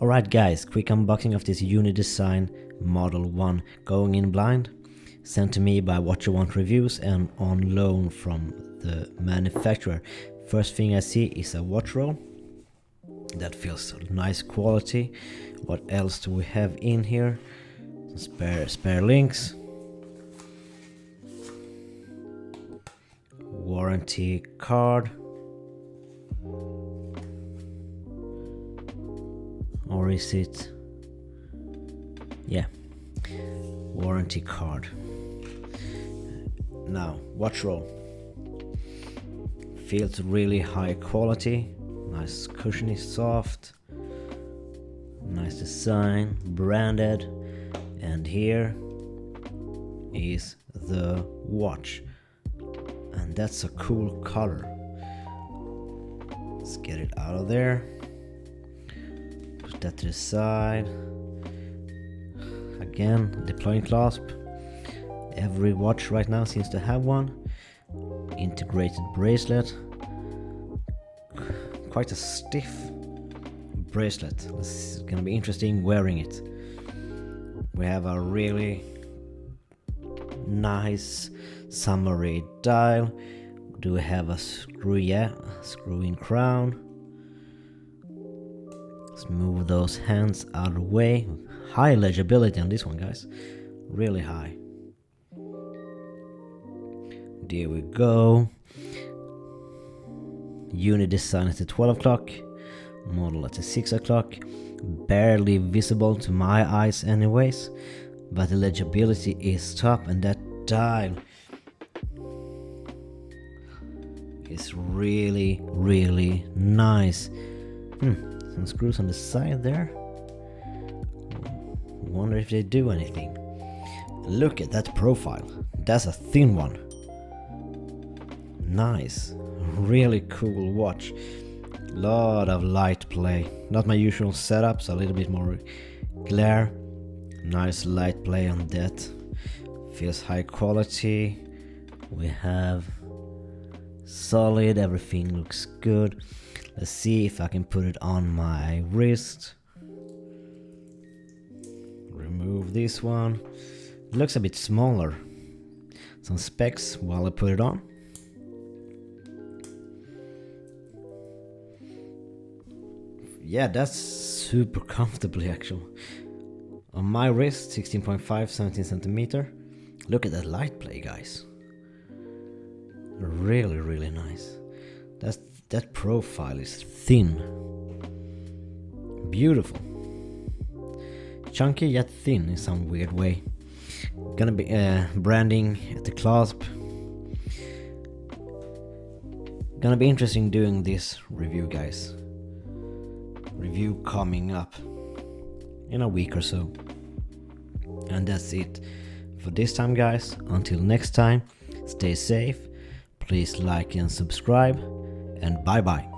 Alright guys, quick unboxing of this Unidesign Model One, going in blind, sent to me by What You Want Reviews and on loan from the manufacturer. First thing I see is a watch roll. That feels nice quality. What else do we have in here? Some spare links. Warranty card. Or is it? Yeah, warranty card. Now, watch roll. Feels really high quality. Nice cushiony, soft. Nice design, branded. And here is the watch. And that's a cool color. Let's get it out of there. Put that to the side. Again, deploying clasp. Every watch right now seems to have one. Integrated bracelet. Quite a stiff bracelet. This is gonna be interesting wearing it. We have a really nice summary dial. Do we have a screw? Yeah, screw-in crown. Let's move those hands out of the way. High legibility on this one, guys. Really high. There we go. Unidesign at the 12 o'clock. Model at the 6 o'clock. Barely visible to my eyes anyways. But the legibility is top, and that dial is really, really nice. Some screws on the side there. Wonder if they do anything. Look at that profile. That's a thin one. Nice. Really cool watch. Lot of light play. Not my usual setup, so a little bit more glare. Nice light play on that. Feels high quality. We have solid, everything looks good. Let's see if I can put it on my wrist. Remove this one. It looks a bit smaller. Some specs while I put it on. Yeah, that's super comfortably actually. On my wrist, 16.5, 17 centimeter. Look at that light play, guys. Really, really nice. That profile is thin. Beautiful. Chunky yet thin in some weird way. Gonna be branding at the clasp. Gonna be interesting doing this review, guys. Review coming up in a week or so. And that's it for this time, guys. Until next time, stay safe. Please like and subscribe, and bye bye.